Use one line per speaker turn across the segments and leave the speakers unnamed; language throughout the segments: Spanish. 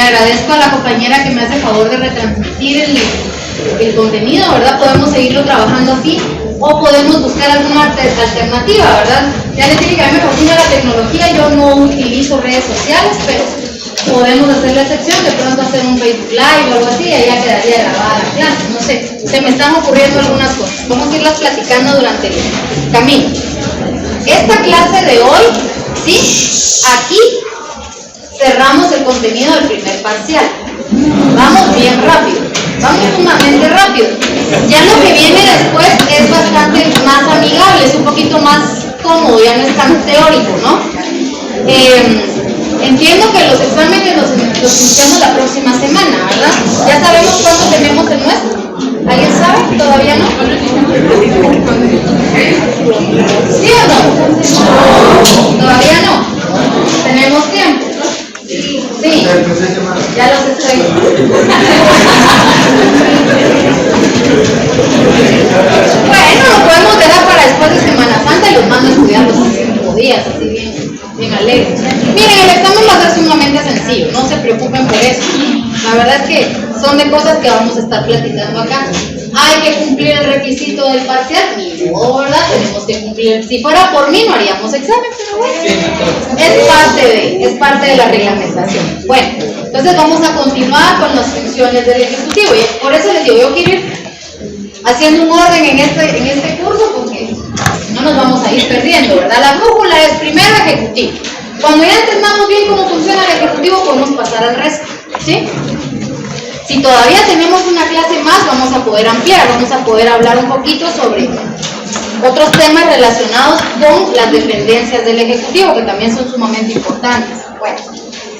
agradezco a la compañera que me hace favor de retransmitir el contenido, ¿verdad? Podemos seguirlo trabajando así o podemos buscar alguna alternativa, ¿verdad? Ya les dije que a mí me fascina la tecnología, yo no utilizo redes sociales, pero podemos hacer la excepción, de pronto hacer un Facebook Live o algo así, y ahí ya quedaría grabada la clase, no sé, se me están ocurriendo algunas cosas, vamos a irlas platicando durante el camino. Esta clase de hoy, ¿sí? Aquí cerramos el contenido del primer parcial. Vamos bien rápido, vamos sumamente rápido. Ya lo que viene después es bastante más amigable, es un poquito más cómodo, ya no es tan teórico, ¿no? Entiendo que los exámenes los iniciamos la próxima semana, ¿verdad? Ya sabemos cuándo tenemos el nuestro. ¿Alguien sabe? ¿Todavía no? ¿Sí o no? Todavía no. Tenemos tiempo. Sí, ya los estoy. Bueno, lo podemos dejar para después de Semana Santa y los mando a estudiar los 5 días, así bien alegres. Miren, el examen va a ser sumamente sencillo, no se preocupen por eso. La verdad es que son de cosas que vamos a estar platicando acá. Hay que cumplir el requisito del parcial, ni modo, ¿verdad? Tenemos que cumplir. Si fuera por mí no haríamos examen, pero bueno, es parte de la reglamentación. Bueno, entonces vamos a continuar con las funciones del Ejecutivo. Y por eso les digo, yo quiero ir haciendo un orden en este curso, porque no nos vamos a ir perdiendo, ¿verdad? La brújula es primero Ejecutivo. Cuando ya entendamos bien cómo funciona el Ejecutivo, podemos pasar al resto, ¿sí? Si todavía tenemos una clase más, vamos a poder ampliar, vamos a poder hablar un poquito sobre otros temas relacionados con las dependencias del Ejecutivo, que también son sumamente importantes. Bueno,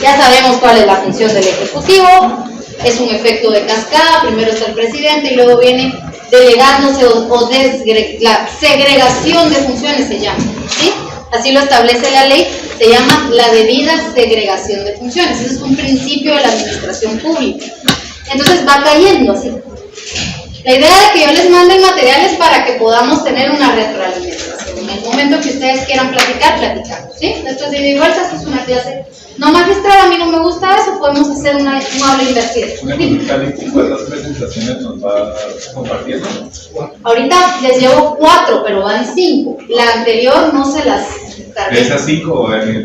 ya sabemos cuál es la función del Ejecutivo, es un efecto de cascada, primero está el presidente y luego viene delegándose la segregación de funciones, se llama, ¿sí? Así lo establece la ley, se llama la debida segregación de funciones. Ese es un principio de la administración pública. Entonces va cayendo así. La idea de que yo les mande el material es para que podamos tener una retroalimentación. En el momento que ustedes quieran platicar, platicamos, ¿sí? Esto es de ida y vuelta, esto es una clase no magistral, a mí no me gusta eso, podemos hacer un aula invertida.
¿Cuántas presentaciones nos va compartiendo?
Ahorita les llevo 4, pero van 5. La anterior no se las cargué.
¿De esas 5 o de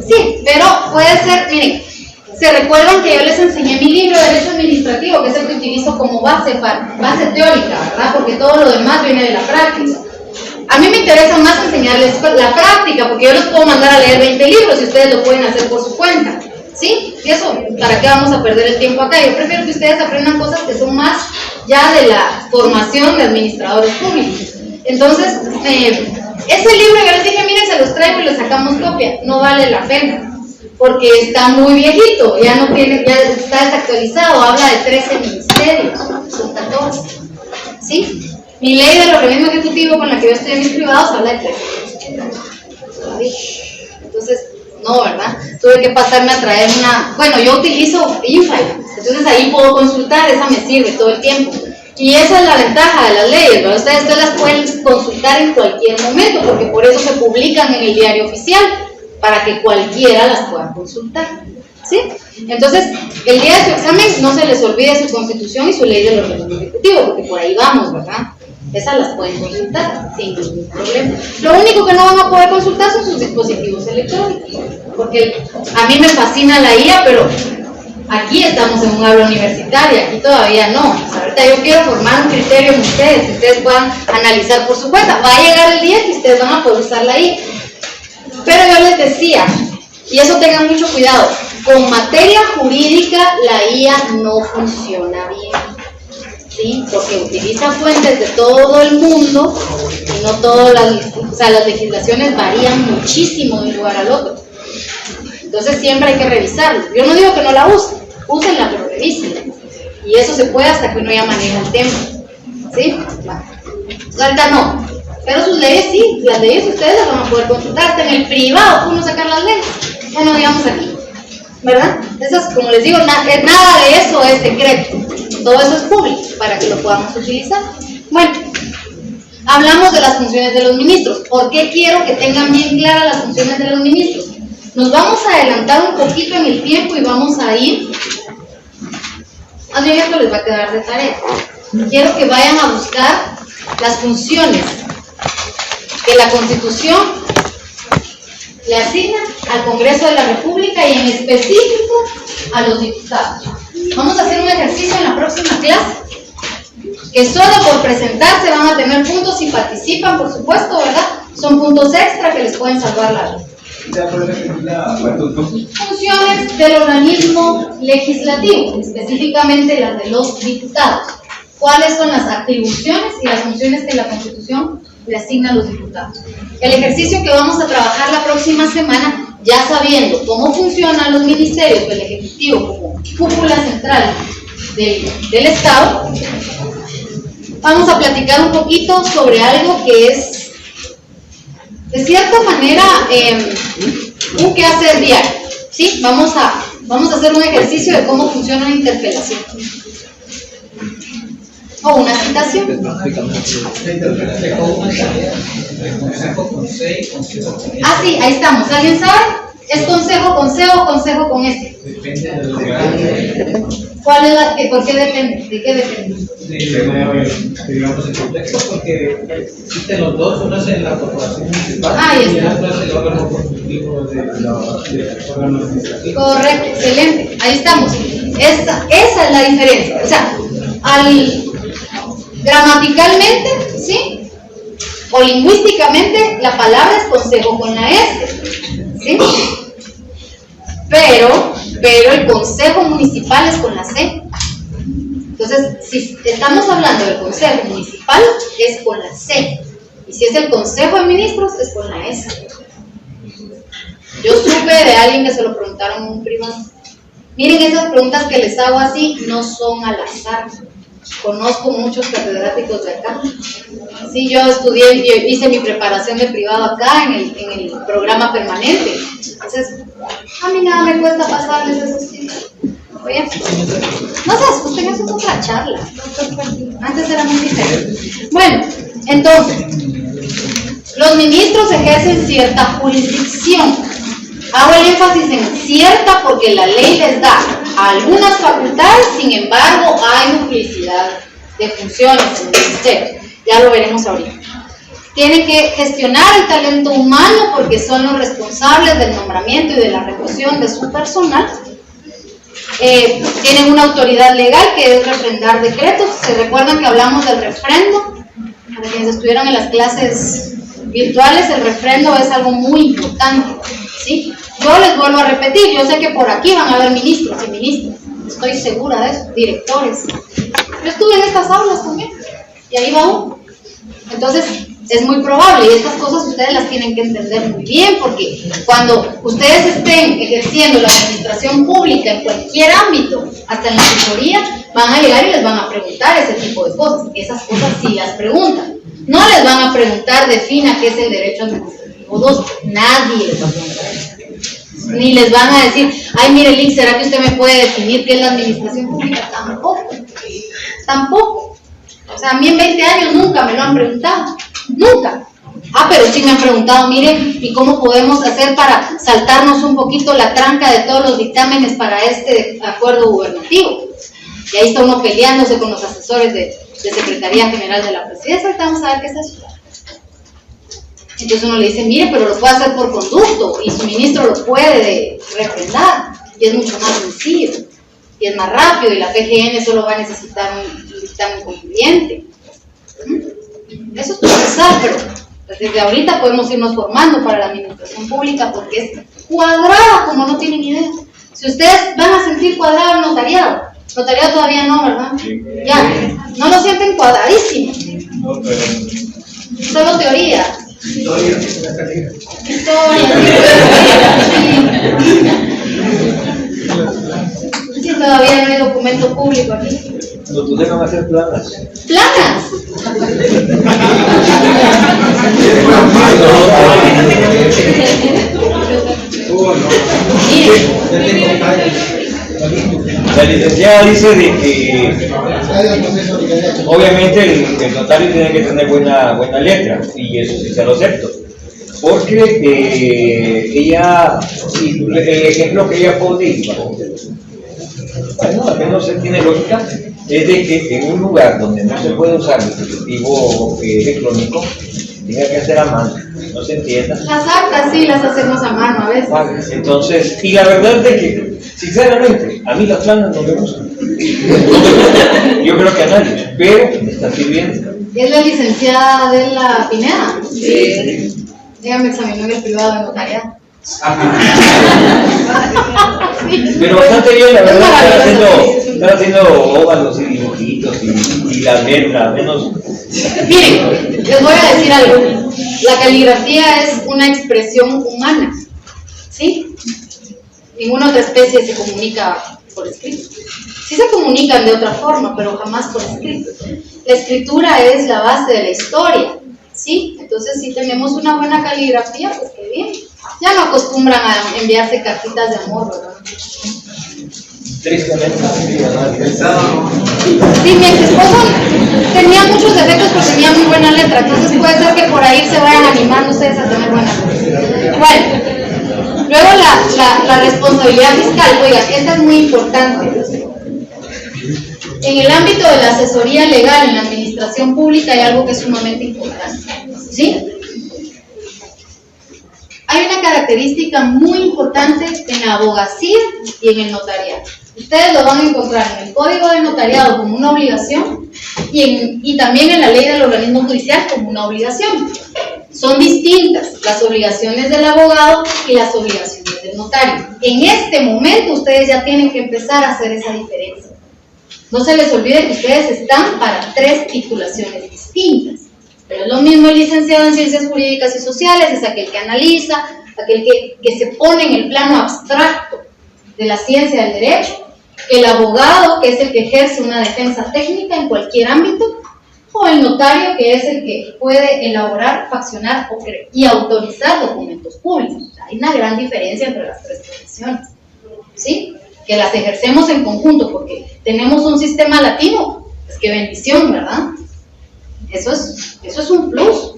Sí, pero puede ser, miren, se recuerdan que yo les enseñé mi libro de Derecho Administrativo, que es el que utilizo como base teórica, ¿verdad? Porque todo lo demás viene de la práctica. A mí me interesa más enseñarles la práctica, porque yo les puedo mandar a leer 20 libros y ustedes lo pueden hacer por su cuenta, ¿sí? Y eso, ¿para qué vamos a perder el tiempo acá? Yo prefiero que ustedes aprendan cosas que son más ya de la formación de administradores públicos. Entonces, ese libro yo les dije, miren, se los traigo y les sacamos copia, no vale la pena, porque está muy viejito, ya no tiene, ya está desactualizado, habla de 13 ministerios, son 14, ¿sí? Mi ley del organismo ejecutivo con la que yo estoy en mis privados habla de 13 ministerios. Entonces, no, ¿verdad? Tuve que pasarme a traer bueno, yo utilizo Infile, entonces ahí puedo consultar, esa me sirve todo el tiempo. Y esa es la ventaja de las leyes, ¿verdad? Ustedes las pueden consultar en cualquier momento, porque por eso se publican en el diario oficial, para que cualquiera las pueda consultar, ¿sí? Entonces, el día de su examen no se les olvide su constitución y su ley del organismo ejecutivo, porque por ahí vamos, ¿verdad? Esas las pueden consultar sin ningún problema. Lo único que no van a poder consultar son sus dispositivos electrónicos, porque a mí me fascina la IA, pero aquí estamos en un aula universitaria, aquí todavía no. O sea, ahorita yo quiero formar un criterio en ustedes, que ustedes puedan analizar por su cuenta. Va a llegar el día que ustedes van a poder usar la IA. Pero yo les decía, y eso tengan mucho cuidado, con materia jurídica la IA no funciona bien, ¿sí? Porque utiliza fuentes de todo el mundo y no todas las legislaciones varían muchísimo de un lugar al otro. Entonces siempre hay que revisarlo. Yo no digo que no la usen, úsenla, pero revísenla. Y eso se puede hasta que uno ya maneja el tema, ¿sí? Bueno, ahorita no. Pero sus leyes sí, las leyes ustedes las van a poder consultar, hasta en el privado uno sacar las leyes, ya no digamos aquí, ¿verdad? Esas, como les digo, nada de eso es secreto, todo eso es público para que lo podamos utilizar. Bueno, hablamos de las funciones de los ministros. ¿Por qué quiero que tengan bien claras las funciones de los ministros? Nos vamos a adelantar un poquito en el tiempo y vamos a ir, más bien esto les va a quedar de tarea. Quiero que vayan a buscar las funciones que la Constitución le asigna al Congreso de la República y en específico a los diputados. Vamos a hacer un ejercicio en la próxima clase, que solo por presentarse van a tener puntos si participan, por supuesto, ¿verdad? Son puntos extra que les pueden salvar la vida. Funciones del organismo legislativo, específicamente las de los diputados. ¿Cuáles son las atribuciones y las funciones que la Constitución le asigna a los diputados? El ejercicio que vamos a trabajar la próxima semana, ya sabiendo cómo funcionan los ministerios del Ejecutivo como cúpula central del Estado, vamos a platicar un poquito sobre algo que es, de cierta manera, un quehacer diario, ¿sí? Vamos a hacer un ejercicio de cómo funciona una interpelación o una citación. Ah, sí, ahí estamos. ¿Alguien sabe? ¿Es consejo con C o consejo con S? ¿Cuál es la que? ¿Por qué depende? ¿De qué depende?
Digamos el contexto, porque existen los dos, uno es en la corporación municipal y el otro es el órgano constitutivo del órgano administrativo.
Correcto, excelente, ahí estamos. Esa es la diferencia. O sea, gramaticalmente, ¿sí? O lingüísticamente, la palabra es consejo con la S, ¿sí? Pero el consejo municipal es con la C. Entonces, si estamos hablando del consejo municipal, es con la C. Y si es el consejo de ministros, es con la S. Yo supe de alguien que se lo preguntaron en un privado. Miren, esas preguntas que les hago así no son al azar. Conozco muchos catedráticos de acá. Sí, yo estudié, hice mi preparación de privado acá en el programa permanente. Entonces, a mí nada me cuesta pasarles esos tips. Oye, no se asusten, eso es otra charla. Antes era muy diferente. Bueno, entonces, los ministros ejercen cierta jurisdicción. Hago el énfasis en cierta porque la ley les da algunas facultades, sin embargo, hay duplicidad de funciones en el ministerio. Ya lo veremos ahorita. Tienen que gestionar el talento humano porque son los responsables del nombramiento y de la reclusión de su personal. Tienen una autoridad legal que es refrendar decretos. ¿Se recuerdan que hablamos del refrendo? Para quienes estuvieron en las clases virtuales, el refrendo es algo muy importante, ¿sí? Yo les vuelvo a repetir, yo sé que por aquí van a haber ministros y ministras, estoy segura de eso, directores. Yo estuve en estas aulas también, y ahí va uno. Entonces, es muy probable, y estas cosas ustedes las tienen que entender muy bien, porque cuando ustedes estén ejerciendo la administración pública en cualquier ámbito, hasta en la asesoría, van a llegar y les van a preguntar ese tipo de cosas. Esas cosas sí las preguntan. No les van a preguntar, defina qué es el derecho administrativo 2, nadie les va a preguntar eso. Ni les van a decir, ay, mire, Lick, ¿será que usted me puede definir qué es la administración pública? Tampoco. O sea, a mí en 20 años nunca me lo han preguntado. Nunca. Ah, pero sí me han preguntado, miren, ¿y cómo podemos hacer para saltarnos un poquito la tranca de todos los dictámenes para este acuerdo gubernativo? Y ahí está uno peleándose con los asesores de Secretaría General de la Presidencia. Ahorita vamos a ver qué es eso. Entonces uno le dice, mire, pero lo puede hacer por conducto y su ministro lo puede refrendar y es mucho más sencillo y es más rápido y la PGN solo va a necesitar un dictamen concluyente. Eso es procesal, pero pues desde ahorita podemos irnos formando para la administración pública porque es cuadrada como no tienen idea. Si ustedes van a sentir cuadrado el notariado todavía no, ¿verdad? Sí. Ya, no lo sienten cuadradísimo.
No, pero...
Solo teoría. Historia. Sí, todavía no hay documento público aquí.
Nos dejan hacer planas.
¿Planas?
La licenciada dice de que obviamente el notario tiene que tener buena letra y eso sí se lo acepto, Porque ella, el ejemplo que ella pone, bueno, al menos tiene lógica, es de que en un lugar donde no se puede usar dispositivo electrónico, tenga que hacer a mano, no se entienda.
Las actas sí las hacemos a mano a veces.
Entonces, y la verdad es que, sinceramente, a mí las planas no me gustan. Yo creo que a nadie, pero me está sirviendo.
¿Es la licenciada de la Pineda? Sí. Ella me examinó en el privado de notariado.
Pero bastante bien, la verdad, están haciendo óvalos y dibujitos y las letras, menos.
Miren, les voy a decir algo. La caligrafía es una expresión humana, ¿sí? Ninguna otra especie se comunica por escrito. Sí se comunican de otra forma, pero jamás por escrito. La escritura es la base de la historia, ¿sí? Entonces, si tenemos una buena caligrafía, pues qué bien. Ya no acostumbran a enviarse cartitas de amor, ¿verdad?
Tristemente,
sí, mi ex esposo tenía muchos defectos, pero tenía muy buena letra. Entonces puede ser que por ahí se vayan animando ustedes a tener buena letra. Bueno, luego la responsabilidad fiscal. Oiga, esta es muy importante. En el ámbito de la asesoría legal en la administración pública hay algo que es sumamente importante, ¿sí? Hay una característica muy importante en la abogacía y en el notariado. Ustedes lo van a encontrar en el Código de Notariado como una obligación y también en la ley del organismo judicial como una obligación. Son distintas las obligaciones del abogado y las obligaciones del notario. En este momento ustedes ya tienen que empezar a hacer esa diferencia. No se les olvide que ustedes están para 3 titulaciones distintas. Pero es lo mismo el licenciado en Ciencias Jurídicas y Sociales, es aquel que analiza, aquel que se pone en el plano abstracto de la ciencia del derecho, el abogado, que es el que ejerce una defensa técnica en cualquier ámbito, o el notario, que es el que puede elaborar, faccionar y autorizar documentos públicos. O sea, hay una gran diferencia entre las 3 profesiones, ¿sí? Que las ejercemos en conjunto, porque tenemos un sistema latino, pues qué bendición, ¿verdad? Eso es un plus.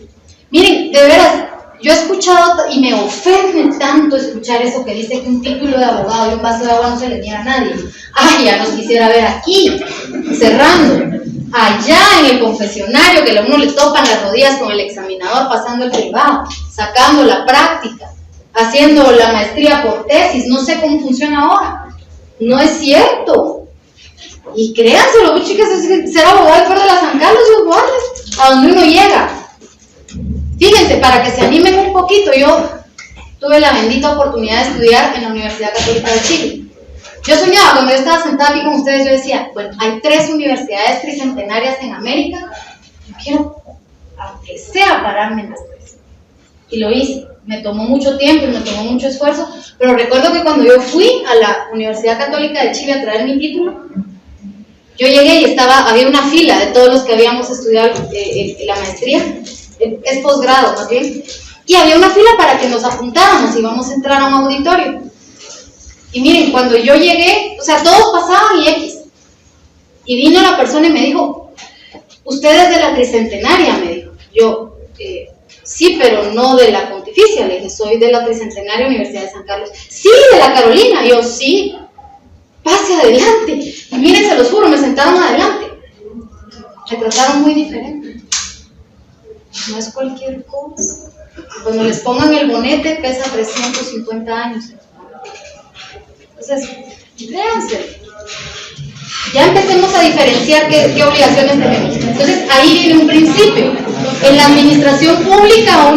Miren, de veras, yo he escuchado y me ofende tanto escuchar eso que dice que un título de abogado y un vaso de agua no se le niega a nadie. Ay, ya nos quisiera ver aquí, cerrando, allá en el confesionario, que a uno le topan las rodillas con el examinador pasando el privado, sacando la práctica, haciendo la maestría por tesis. No sé cómo funciona ahora. No es cierto. Y créanselo, chicas, ser abogado fuera de la San Carlos, los guardias, a donde uno llega. Fíjense, para que se animen un poquito, yo tuve la bendita oportunidad de estudiar en la Universidad Católica de Chile. Yo soñaba, cuando yo estaba sentada aquí con ustedes, yo decía, bueno, hay 3 universidades tricentenarias en América, yo quiero, aunque sea, pararme en las 3. Y lo hice. Me tomó mucho tiempo y me tomó mucho esfuerzo, pero recuerdo que cuando yo fui a la Universidad Católica de Chile a traer mi título, yo llegué y había una fila de todos los que habíamos estudiado la maestría, es posgrado más bien, y había una fila para que nos apuntáramos y íbamos a entrar a un auditorio. Y miren, cuando yo llegué, o sea, todos pasaban y X. Y vino la persona y me dijo, usted es de la tricentenaria, me dijo. Yo, sí, pero no de la pontificia, le dije, soy de la tricentenaria Universidad de San Carlos. Sí, de la Carolina, yo, sí. Pase adelante. Y miren, se los juro, me sentaron adelante. Me trataron muy diferente. No es cualquier cosa. Cuando les pongan el bonete, pesa 350 años. Entonces, créanse. Ya empecemos a diferenciar qué obligaciones tenemos. Entonces, ahí viene un principio. En la administración pública,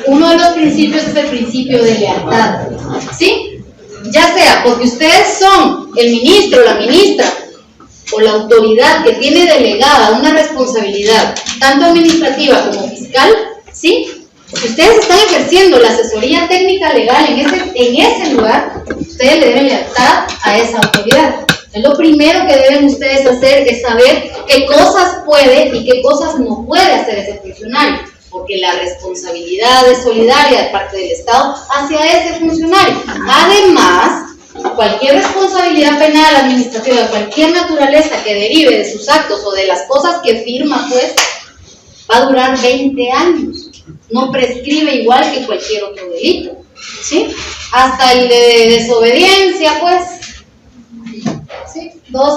uno de los principios es el principio de lealtad. ¿Sí? Ya sea porque ustedes son el ministro, la ministra o la autoridad que tiene delegada una responsabilidad tanto administrativa como fiscal, ¿sí? Si ustedes están ejerciendo la asesoría técnica legal en ese lugar, ustedes le deben lealtad a esa autoridad. Es lo primero que deben ustedes hacer, es saber qué cosas puede y qué cosas no puede hacer ese funcionario, porque la responsabilidad es solidaria de parte del Estado hacia ese funcionario. Además, cualquier responsabilidad penal, administrativa, de cualquier naturaleza que derive de sus actos o de las cosas que firma, pues, va a durar 20 años. no prescribe igual que cualquier otro delito, ¿sí? Hasta el de desobediencia, pues, ¿sí?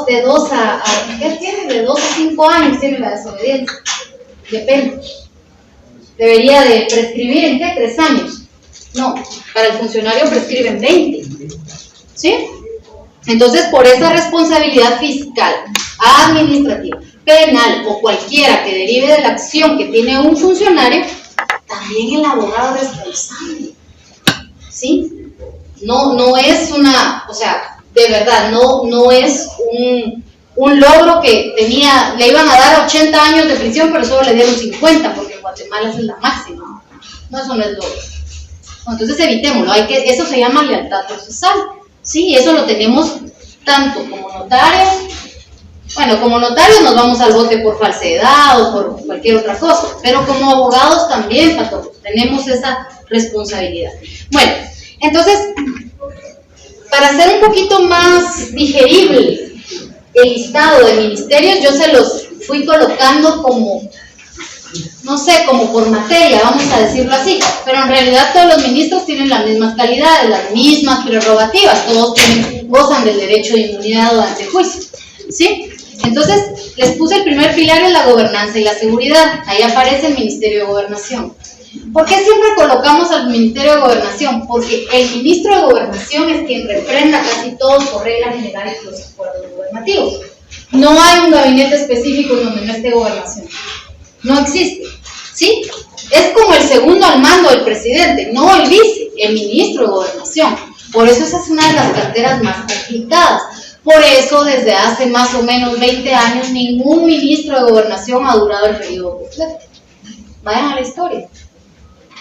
De 2 a ¿qué tiene? De 2 a 5 años tiene la desobediencia, depende. Debería de prescribir ¿en qué? 3 años. No, para el funcionario prescriben 20, ¿sí? Entonces, por esa responsabilidad fiscal, administrativa, penal o cualquiera que derive de la acción que tiene un funcionario, también el abogado es responsable, ¿sí? No es una, o sea, de verdad, no es un logro que le iban a dar 80 años de prisión, pero solo le dieron 50, porque en Guatemala es la máxima. No, eso no es logro. Entonces evitémoslo, eso se llama lealtad procesal, ¿sí? Eso lo tenemos tanto como notarios. Bueno, como notarios nos vamos al bote por falsedad o por cualquier otra cosa, pero como abogados también, Pato, tenemos esa responsabilidad. Bueno, entonces, para hacer un poquito más digerible el listado de ministerios, yo se los fui colocando como, no sé, como por materia, vamos a decirlo así, pero en realidad todos los ministros tienen las mismas calidades, las mismas prerrogativas, todos gozan del derecho de inmunidad o ante juicio, ¿sí? Entonces, les puse el primer pilar en la gobernanza y la seguridad. Ahí aparece el Ministerio de Gobernación. ¿Por qué siempre colocamos al Ministerio de Gobernación? Porque el ministro de Gobernación es quien refrenda casi todos por regla general los acuerdos gubernativos. No hay un gabinete específico en donde no esté gobernación. No existe, ¿sí? Es como el segundo al mando del presidente, no el vice, el ministro de Gobernación. Por eso esa es una de las carteras más complicadas. Por eso, desde hace más o menos 20 años, ningún ministro de Gobernación ha durado el periodo completo. Vayan a la historia.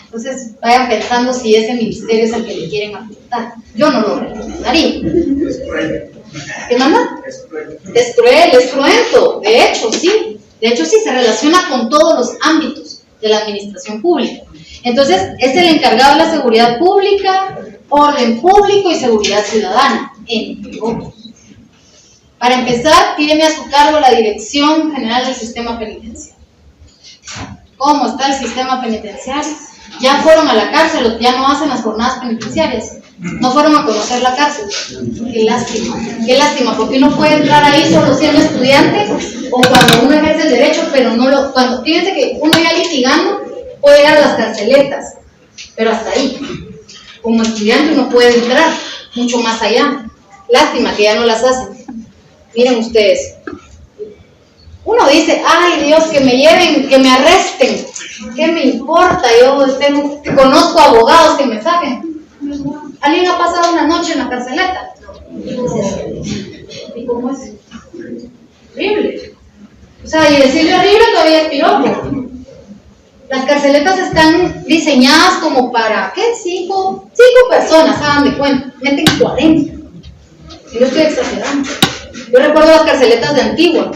Entonces, vayan pensando si ese ministerio es el que le quieren apuntar. Yo no lo recomendaría. ¿Qué manda? Es cruel, es cruento. De hecho, sí. De hecho, sí, se relaciona con todos los ámbitos de la administración pública. Entonces, es el encargado de la seguridad pública, orden público y seguridad ciudadana, entre otros. Para empezar, tiene a su cargo la Dirección General del Sistema Penitenciario. ¿Cómo está el sistema penitenciario? Ya fueron a la cárcel, ya no hacen las jornadas penitenciarias. No fueron a conocer la cárcel. Qué lástima, porque uno puede entrar ahí solo siendo estudiante o cuando uno ejerce el derecho, pero no lo. Fíjense que uno ya litigando puede ir a las carceletas, pero hasta ahí. Como estudiante uno puede entrar mucho más allá. Lástima que ya no las hacen. Miren ustedes, uno dice, ay Dios, que me lleven, que me arresten, ¿qué me importa? Yo conozco abogados que me saquen. ¿Alguien ha pasado una noche en la carceleta? ¿Y cómo es? Horrible. O sea, y decirle horrible todavía es piropo. Las carceletas están diseñadas como para, ¿qué? 5 personas, hagan de cuenta, meten 40. Y yo estoy exagerando. Yo recuerdo las carceletas de Antigua.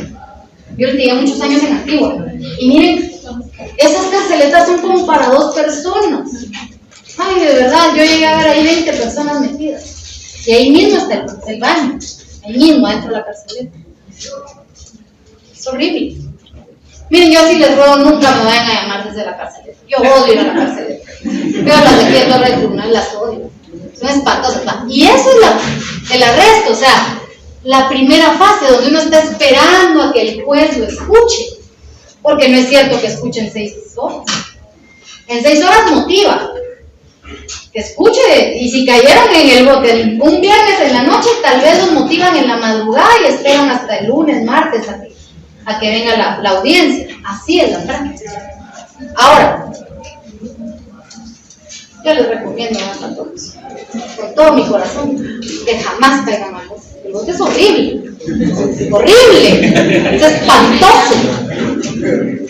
Yo tenía muchos años en Antigua. Y miren, esas carceletas son como para 2 personas. Ay, de verdad, yo llegué a ver ahí 20 personas metidas. Y ahí mismo está el baño. Ahí mismo, dentro de la carceleta. Es horrible. Miren, yo si les ruego, nunca me vayan a llamar desde la carceleta. Yo odio ir a la carceleta. Veo las de aquí de Torre del Tribunal, las odio. Son espantosas. Y eso es el arresto, o sea, la primera fase donde uno está esperando a que el juez lo escuche, porque no es cierto que escuche en 6 horas. En 6 horas motiva, que escuche, y si cayeron en el bote un viernes en la noche, tal vez los motivan en la madrugada y esperan hasta el lunes, martes a que venga la audiencia. Así es la práctica. Ahora, yo les recomiendo a todos, con todo mi corazón, que jamás caigan al bote. El bote es horrible, horrible, es espantoso.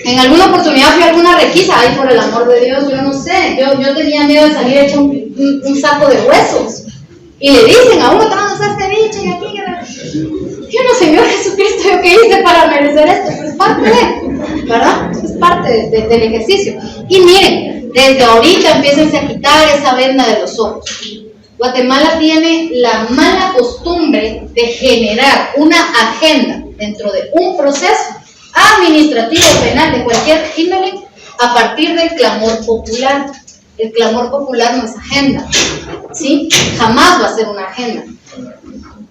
En alguna oportunidad fui a alguna requisa, ay, por el amor de Dios, yo no sé, yo tenía miedo de salir hecho un saco de huesos. Y le dicen a uno, te van a hacer ceviche y aquí, yo no, Señor Jesucristo, ¿yo qué hice para merecer esto? Es parte de, ¿verdad? Es parte del ejercicio. Y miren, desde ahorita empiecen a quitar esa venda de los ojos. Guatemala tiene la mala costumbre de generar una agenda dentro de un proceso administrativo, penal, de cualquier índole, a partir del clamor popular. El clamor popular no es agenda, ¿sí? Jamás va a ser una agenda.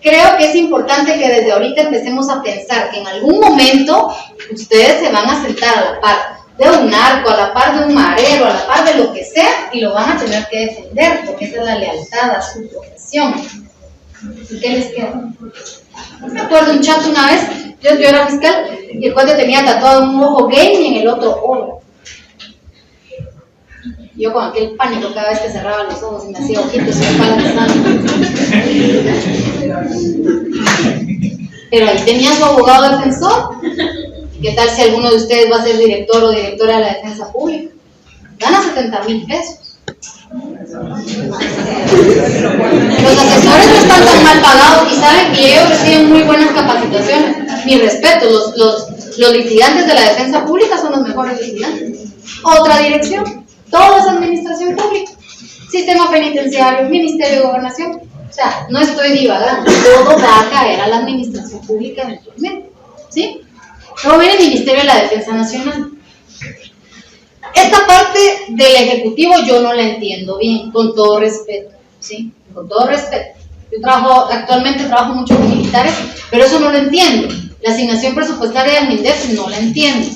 Creo que es importante que desde ahorita empecemos a pensar que en algún momento ustedes se van a sentar a la par de un narco, a la par de un marero, a la par de lo que sea, y lo van a tener que defender, porque esa es la lealtad a su profesión. ¿Y qué les queda? Me acuerdo un chat una vez, yo era fiscal, y el cuate tenía tatuado un ojo gay y en el otro ojo. Yo con aquel pánico cada vez que cerraba los ojos y me hacía ojitos en la espalda. Pero ahí tenía su abogado defensor. ¿Qué tal si alguno de ustedes va a ser director o directora de la defensa pública? Gana 70,000 pesos. Los asesores no están tan mal pagados y saben que ellos reciben muy buenas capacitaciones. Mi respeto, los litigantes de la defensa pública son los mejores litigantes. Otra dirección. Todo es administración pública, sistema penitenciario, ministerio de gobernación. O sea, no estoy divagando, todo va a caer a la administración pública eventualmente, ¿sí? Luego viene el Ministerio de la Defensa Nacional. Esta parte del Ejecutivo yo no la entiendo bien, con todo respeto, ¿sí? Con todo respeto. Yo actualmente trabajo mucho con militares, pero eso no lo entiendo. La asignación presupuestaria del MINDEF no la entiendo.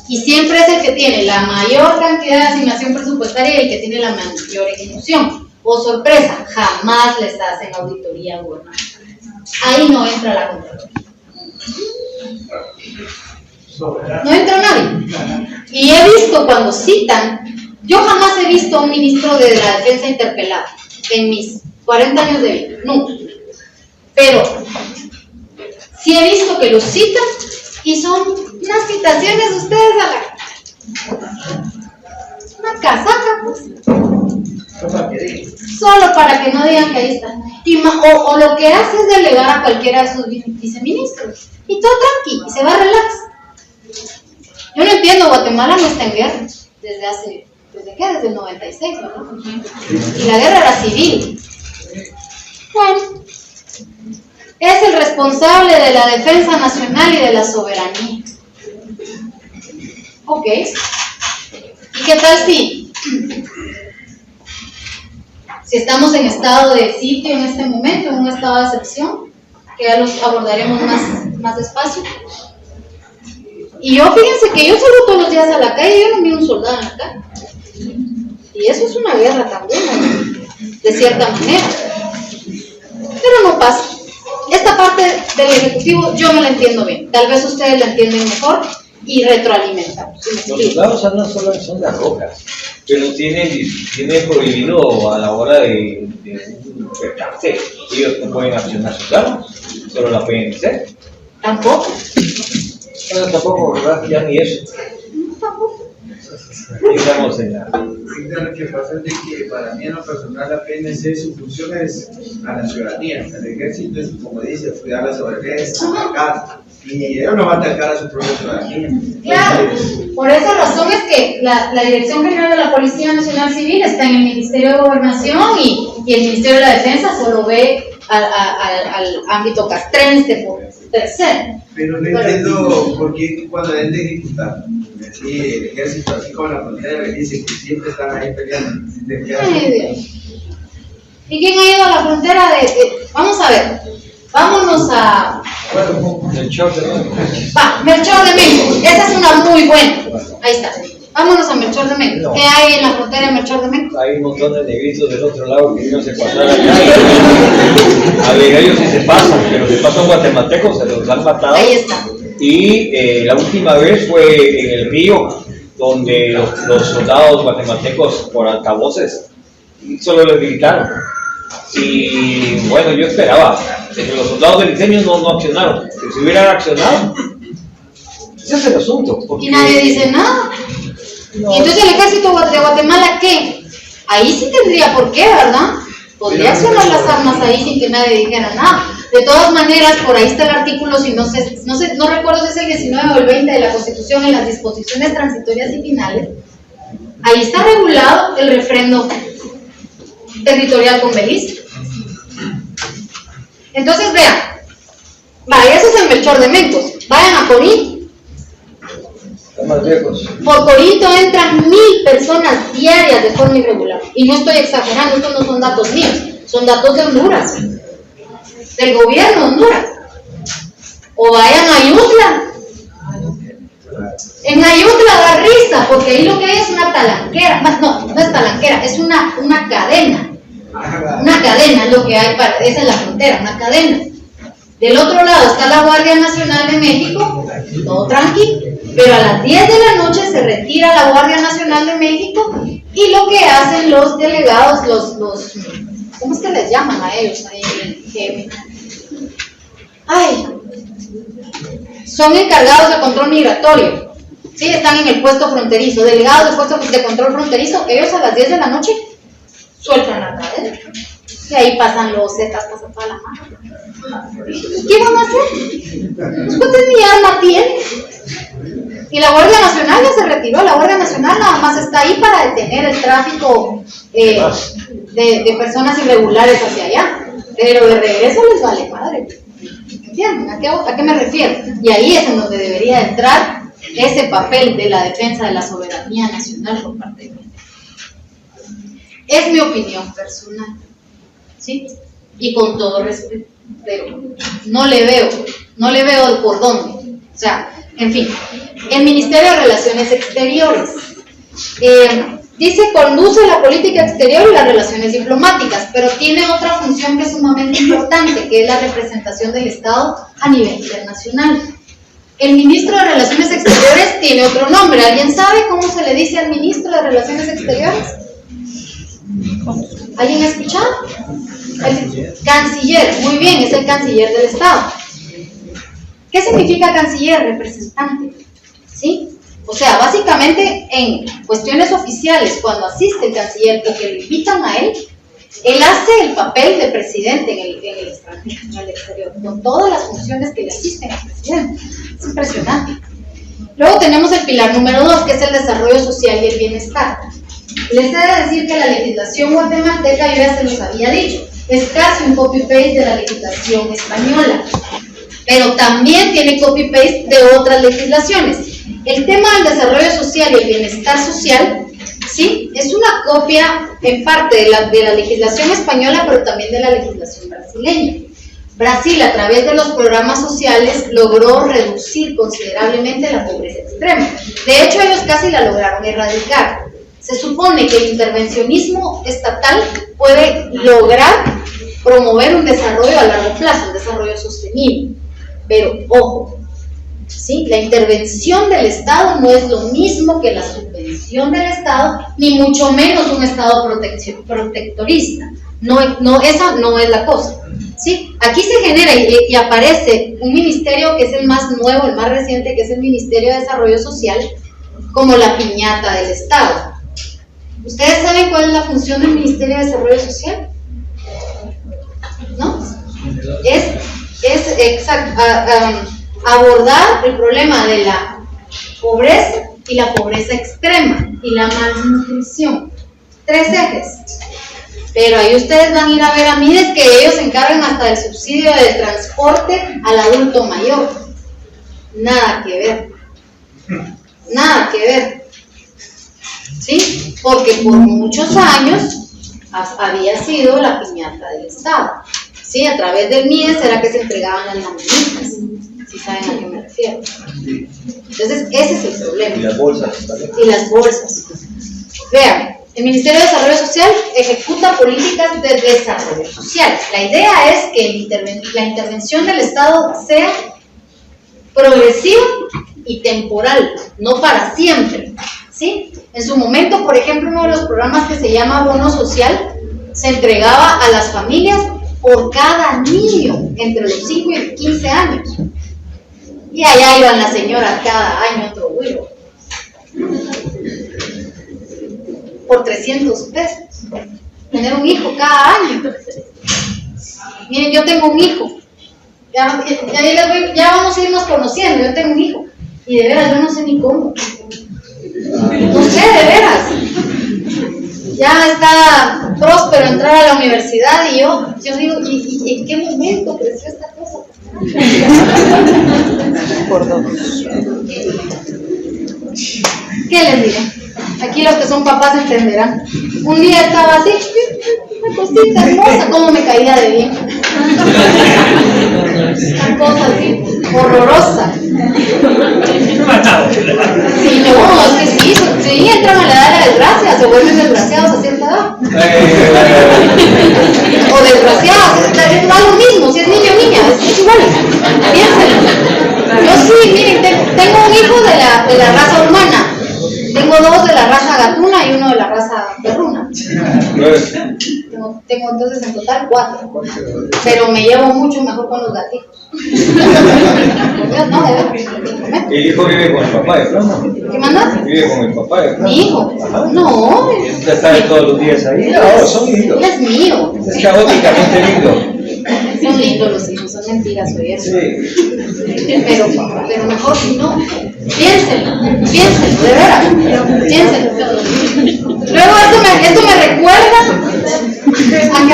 Y siempre es el que tiene la mayor cantidad de asignación presupuestaria y el que tiene la mayor ejecución. Oh, sorpresa, jamás les hacen auditoría gubernamental. Ahí no entra la Contraloría. No entra nadie. Y he visto cuando citan, yo jamás he visto a un ministro de la defensa interpelado en mis 40 años de vida, nunca. Pero sí he visto que los citan y son unas citaciones ustedes a una casaca, pues. Solo para que no digan que ahí están. O lo que hace es delegar a cualquiera de sus viceministros. Y todo tranqui, y se va relax. Yo no entiendo, Guatemala no está en guerra. ¿Desde qué? Desde el 96, ¿verdad? Y la guerra era civil. Bueno. Es el responsable de la defensa nacional y de la soberanía. Ok. ¿Y qué tal si estamos en estado de sitio en este momento, en un estado de excepción, que ya los abordaremos más despacio? Y yo, fíjense que yo salgo todos los días a la calle y yo no miro un soldado en la calle. Y eso es una guerra también, ¿no? De cierta manera. Pero no pasa. Esta parte del Ejecutivo yo no la entiendo bien. Tal vez ustedes la entienden mejor y retroalimentamos.
Los soldados andan solo en zonas rojas, pero tienen prohibido a la hora de un percance. Ellos no pueden accionar sus armas, solo la pueden hacer.
Tampoco.
Bueno, tampoco, ¿verdad? Ya ni eso.
Tampoco.
Estamos en la...
Lo que pasa es de que para mí en lo personal la PNC su función es a la ciudadanía, el ejército es, como dice, cuidar la soberanía, atacar, y ellos no van a atacar a su propia ciudadanía.
Claro, por esa razón es que la Dirección General de la Policía Nacional Civil está en el Ministerio de Gobernación y el Ministerio de la Defensa solo ve al ámbito castrense por tercero.
Pero no entiendo por qué cuando deben de ejecutar. Sí, el ejército, así como la frontera, me dice que siempre están ahí peleando.
Ay, Dios. ¿Y quién ha ido a la frontera Vamos a ver, vámonos a...
Melchor de Menco.
Va, Melchor de Menco, esa es una muy buena. Ahí está. Vámonos a Melchor de Menco.
No.
¿Qué hay en la frontera de Melchor de Menco?
Hay un montón de negritos del otro lado que no se pasan acá. A ver, ellos sí se pasan, pero se pasan guatemaltecos, se los han matado.
Ahí está.
Y la última vez fue en el río, donde los soldados guatemaltecos por altavoces solo les gritaron. Y bueno, yo esperaba, que los soldados del diseño no accionaron. Si hubieran accionado, ese es el asunto.
Y nadie dice nada.
No.
¿Y entonces el ejército de Guatemala qué? Ahí sí tendría por qué, ¿verdad? Podría accionar las armas ahí sin que nadie dijera nada. De todas maneras, por ahí está el artículo, no recuerdo si es el 19 o el 20 de la Constitución, en las disposiciones transitorias y finales. Ahí está regulado el refrendo territorial con Belice. Entonces, vean, vaya, eso es en Melchor de Mencos, vayan a Corín. Por Corinto entran 1000 personas diarias de forma irregular. Y no estoy exagerando, estos no son datos míos, son datos de Honduras, del gobierno de Honduras. O vayan a Ayutla. En Ayutla da risa, porque ahí lo que hay es una talanquera. No es talanquera, es una cadena. Una cadena es lo que hay, esa es la frontera, una cadena. Del otro lado está la Guardia Nacional de México, todo tranquilo, pero a las 10 de la noche se retira la Guardia Nacional de México y lo que hacen los delegados, los ¿cómo es que les llaman a ellos? Son encargados de control migratorio, sí, están en el puesto fronterizo, delegados del puesto de control fronterizo, ellos a las 10 de la noche sueltan la cadena. Y ahí pasan los zetas, pasan toda la mano. ¿Qué van a hacer? Los cuates ni arma tienen. Y la Guardia Nacional ya se retiró. La Guardia Nacional nada más está ahí para detener el tráfico de personas irregulares hacia allá. Pero de regreso les vale madre. ¿Entienden? ¿A qué me refiero? Y ahí es en donde debería entrar ese papel de la defensa de la soberanía nacional por parte de México. Es mi opinión personal, ¿sí? Y con todo respeto, pero no le veo por dónde. O sea, en fin, el Ministerio de Relaciones Exteriores dice conduce la política exterior y las relaciones diplomáticas, pero tiene otra función que es sumamente importante, que es la representación del Estado a nivel internacional. El ministro de Relaciones Exteriores tiene otro nombre. ¿Alguien sabe cómo se le dice al ministro de Relaciones Exteriores? ¿Alguien ha escuchado? El canciller, muy bien, es el canciller del Estado. ¿Qué significa canciller? Representante, ¿sí? O sea, básicamente en cuestiones oficiales, cuando asiste el canciller o que le invitan a él hace el papel de presidente en el extranjero, en el exterior, con todas las funciones que le asisten al presidente. Es impresionante. Luego tenemos el pilar número 2, que es el desarrollo social y el bienestar. Les he de decir que la legislación guatemalteca, yo ya se los había dicho, es casi un copy-paste de la legislación española, pero también tiene copy-paste de otras legislaciones. El tema del desarrollo social y el bienestar social, ¿sí? Es una copia en parte de la legislación española, pero también de la legislación brasileña. Brasil, a través de los programas sociales, logró reducir considerablemente la pobreza extrema. De hecho, ellos casi la lograron erradicar. Se supone que el intervencionismo estatal puede lograr promover un desarrollo a largo plazo, un desarrollo sostenible. Pero, ojo, ¿sí? La intervención del Estado no es lo mismo que la subvención del Estado, ni mucho menos un Estado protectorista. Esa no es la cosa, ¿sí? Aquí se genera y aparece un ministerio que es el más nuevo, el más reciente, que es el Ministerio de Desarrollo Social, como la piñata del Estado. ¿Ustedes saben cuál es la función del Ministerio de Desarrollo Social? ¿No? Es abordar el problema de la pobreza y la pobreza extrema y la malnutrición. 3 ejes. Pero ahí ustedes van a ir a ver a Mides que ellos se encargan hasta del subsidio del transporte al adulto mayor. Nada que ver. Nada que ver. ¿Sí? Porque por muchos años había sido la piñata del Estado. ¿Sí? A través del Mides era que se entregaban las laminitas. ¿Sí saben a qué me refiero? Entonces, ese es el problema.
Y las bolsas también.
Y las bolsas. Vean, el Ministerio de Desarrollo Social ejecuta políticas de desarrollo social. La idea es que la intervención del Estado sea progresiva y temporal, no para siempre, ¿sí? En su momento, por ejemplo, uno de los programas que se llama Bono Social se entregaba a las familias por cada niño entre los 5 y los 15 años. Y allá iban las señoras cada año otro güiro. Por 300 pesos. Tener un hijo cada año. Miren, yo tengo un hijo. Ya vamos a irnos conociendo. Yo tengo un hijo. Y de veras, yo no sé ni cómo. No sé, de veras. Ya está próspero entrar a la universidad y yo digo, ¿y en qué momento creció esta cosa?
Por 2.
¿Qué les diré? Aquí los que son papás entenderán. Un día estaba así, una cosita hermosa, cómo me caía de bien. Una cosa así, horrorosa. Sí, no, es que sí, entran a la edad de la desgracia, se vuelven desgraciados a cierta edad. O desgraciados, da lo mismo, si es niño o niña, es igual. Piénsenlo. Yo sí, miren, tengo un hijo de la raza humana. Tengo 2 de la raza gatuna y 1 de la raza perruna. Tengo entonces en total 4. Pero me llevo mucho mejor con los gatitos. No, de verdad.
¿El hijo vive con el papá de Flama?
¿Qué mandas?
Vive con el papá de Flama.
¿Mi hijo?
Ajá.
No.
Ya está todos los días ahí. No, son lindos.
Él es mío.
Es caóticamente lindo.
Son lindos los hijos, son mentiras, oye.
Sí.
Pero mejor si no. Piénsenlo, de veras. Piénsenlo. Luego esto me recuerda a que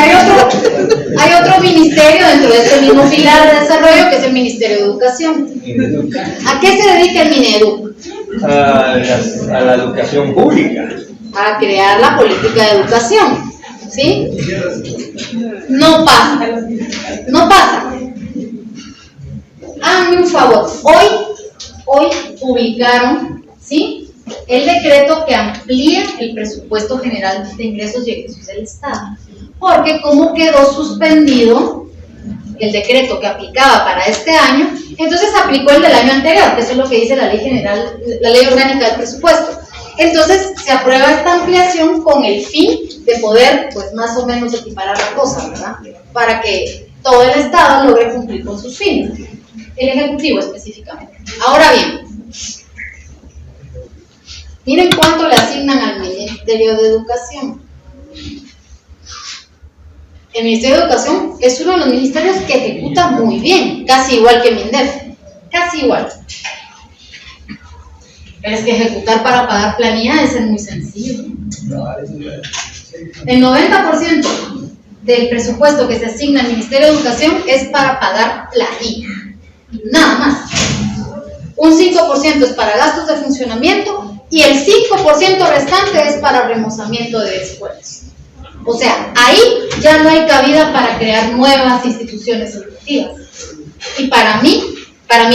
hay otro ministerio dentro de este mismo pilar de desarrollo, que es el Ministerio de Educación. ¿A qué se dedica el Mineduc?
A la educación pública.
A crear la política de educación. ¿Sí? No pasa. Háganme un favor. Hoy publicaron, ¿sí?, el decreto que amplía el presupuesto general de ingresos y egresos del Estado. Porque como quedó suspendido el decreto que aplicaba para este año, entonces aplicó el del año anterior, que eso es lo que dice la ley general, la ley orgánica del presupuesto. Entonces se aprueba esta ampliación con el fin de poder, pues, más o menos equiparar la cosa, ¿verdad? Para que todo el Estado logre cumplir con sus fines, el Ejecutivo específicamente. Ahora bien, miren cuánto le asignan al Ministerio de Educación. El Ministerio de Educación es uno de los ministerios que ejecuta muy bien, casi igual que MINDEF, casi igual. Pero es que ejecutar para pagar planillas es muy sencillo. El 90% del presupuesto que se asigna al Ministerio de Educación es para pagar planillas, nada más. Un 5% es para gastos de funcionamiento y el 5% restante es para remozamiento de escuelas. O sea, ahí ya no hay cabida para crear nuevas instituciones educativas. Y para mi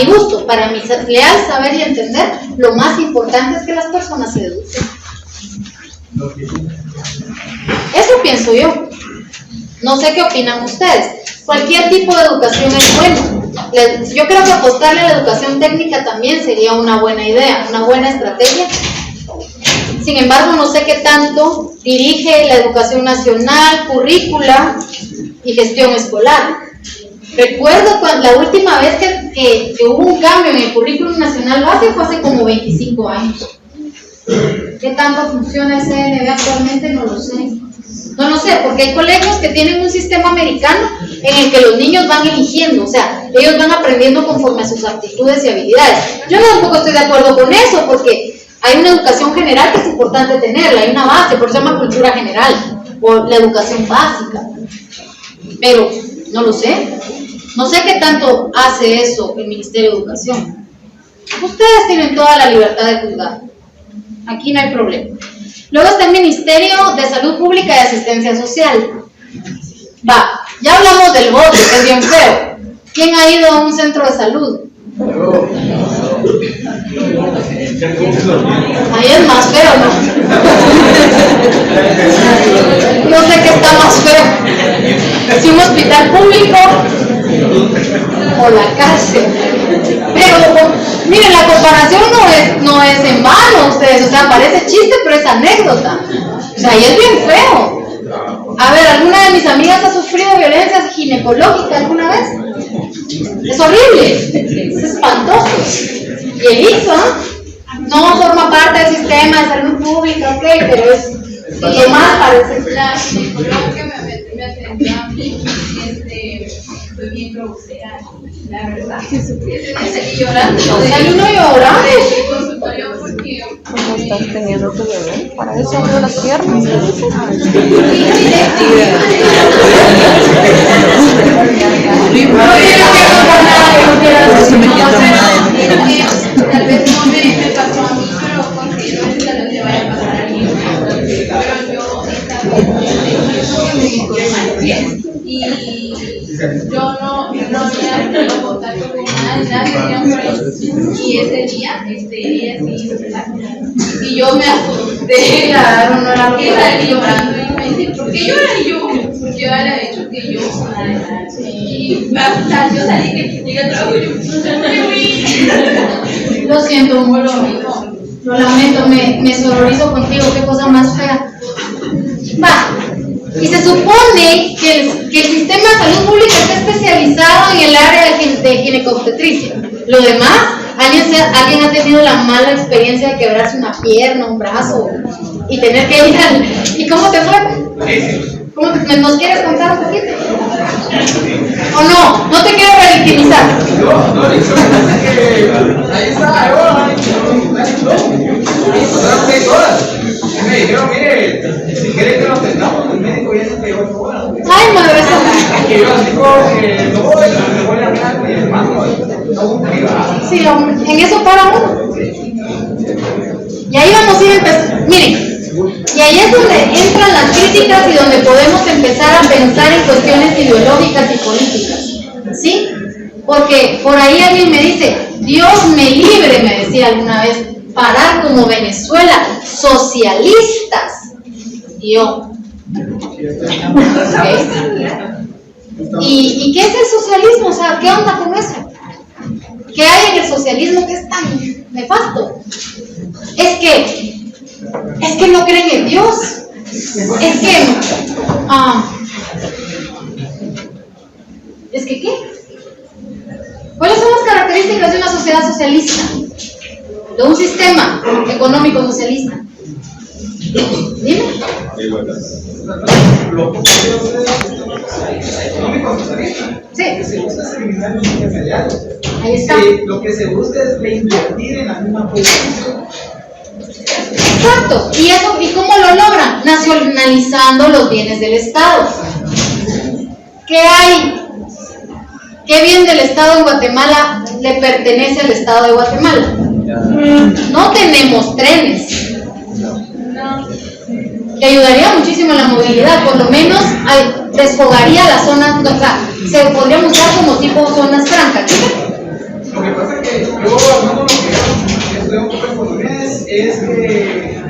gusto, para mi leal saber y entender, lo más importante es que las personas se eduquen. Eso pienso yo. No sé qué opinan ustedes. Cualquier tipo de educación es bueno. Yo creo que apostarle a la educación técnica también sería una buena idea, una buena estrategia. Sin embargo, no sé qué tanto dirige la educación nacional, currícula y gestión escolar. Recuerdo la última vez que hubo un cambio en el currículum nacional base fue hace como 25 años. ¿Qué tanto funciona ese CNB actualmente? No lo sé. No lo sé, porque hay colegios que tienen un sistema americano en el que los niños van eligiendo, o sea, ellos van aprendiendo conforme a sus aptitudes y habilidades. Yo tampoco estoy de acuerdo con eso, porque hay una educación general que es importante tenerla, hay una base, por eso se llama cultura general, o la educación básica. Pero, no lo sé. No sé qué tanto hace eso el Ministerio de Educación. Ustedes tienen toda la libertad de juzgar. Aquí no hay problema. Luego está el Ministerio de Salud Pública y Asistencia Social. Va, ya hablamos del voto, que es bien feo. ¿Quién ha ido a un centro de salud? Ahí es más feo, ¿no? No sé qué está más feo. Si un hospital público o la cárcel. Pero miren, la comparación no es en vano, ustedes, o sea, parece chiste, pero es anécdota. O sea, ahí es bien feo. A ver, ¿alguna de mis amigas ha sufrido violencia ginecológica alguna vez? Es horrible, es espantoso. Y el ISO no forma parte del sistema de salud pública, ok, pero es lo más parece.
La ginecológica me atendió a mí, fue bien grosera, la verdad. Y llorando.
Sale uno llorando.
El consultorio porque
¿Cómo estás teniendo tu bebé? Para eso abrió las piernas.
tal vez no me pasó a mí, pero considero Y ese día, ella sí hizo el acto. Y yo me asusté, claro, no era que salí llorando y me dice, ¿por qué llora? Y yo, porque yo había dicho que yo y me asusté, yo salí que llega el trabajo y yo,
lo siento, Molo, lo lamento, me solidarizo contigo, qué cosa más fea. Va, y se supone que el sistema de salud pública está especializado en el área de ginecobstetricia. Lo demás, alguien ha tenido la mala experiencia de quebrarse una pierna, un brazo, y tener que ir al... ¿Y cómo te fue? ¿Nos quieres contar un poquito? ¿O no? No te quiero revictimizar.
No, ahí está, me dijeron, mire, si quiere que lo atendamos, el médico ya se pegó el fondo.
Ay, madre santa.
Y yo así como que no voy a hablar con mi hermano,
sí, hombre, en eso para uno. Y ahí vamos a ir empezando. Miren, y ahí es donde entran las críticas y donde podemos empezar a pensar en cuestiones ideológicas y políticas. ¿Sí? Porque por ahí alguien me dice, Dios me libre, me decía alguna vez, parar como Venezuela, socialistas. Y yo, ¿okay? ¿Y qué es el socialismo? O sea, ¿qué onda con eso? ¿Qué hay en el socialismo que es tan nefasto? Es que no creen en Dios. Es que ¿qué? ¿Cuáles son las características de una sociedad socialista? De un sistema económico socialista. Dime. Sí.
Lo que se busca es eliminar los intermediarios.
Ahí está.
Lo que se busca es reinvertir en la misma población.
Exacto. ¿Y cómo lo logran? Nacionalizando los bienes del Estado. ¿Qué hay? ¿Qué bien del Estado de Guatemala le pertenece al Estado de Guatemala? No tenemos trenes. Que ayudaría muchísimo en la movilidad, por lo menos desfogaría la zona, o sea, se podrían usar como tipo zonas francas.
Lo que pasa es que yo, hablando lo que estoy un poco en economía, es que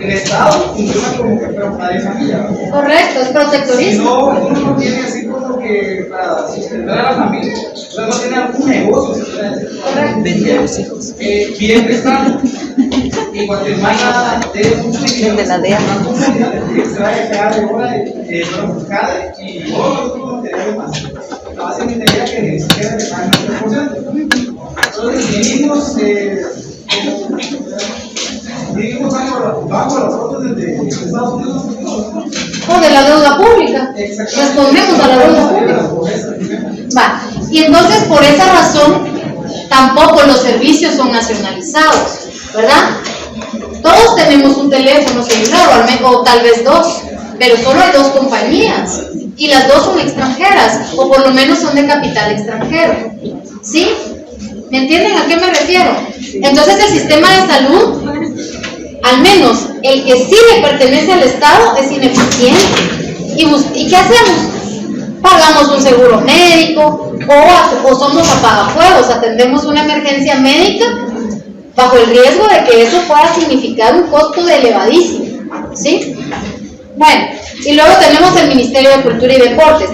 el Estado funciona como que para una familia.
Correcto, es protectorismo.
Si no, uno no tiene así como que para sustentar a la familia, o sea, no tiene algún negocio,
Correcto.
Bien que está. Y Guatemala tiene mucho dinero,
de la DEA.
una comunidad que extrae cada hora cada y todos los materiales más. La base de minería que ni siquiera le pagan el 3%. Entonces vivimos bajo los otros desde Estados Unidos.
O de la deuda pública. Respondemos a la deuda pública. Va. Y entonces por esa razón tampoco los servicios son nacionalizados, ¿verdad? Todos tenemos un teléfono celular o tal vez dos, pero solo hay dos compañías y las dos son extranjeras o por lo menos son de capital extranjero. ¿Sí? ¿Me entienden a qué me refiero? Entonces el sistema de salud, al menos el que sí le pertenece al Estado, es ineficiente. ¿Y qué hacemos? Pagamos un seguro médico o somos apagafuegos, atendemos una emergencia médica bajo el riesgo de que eso pueda significar un costo elevadísimo. ¿Sí? Bueno, y luego tenemos el Ministerio de Cultura y Deportes.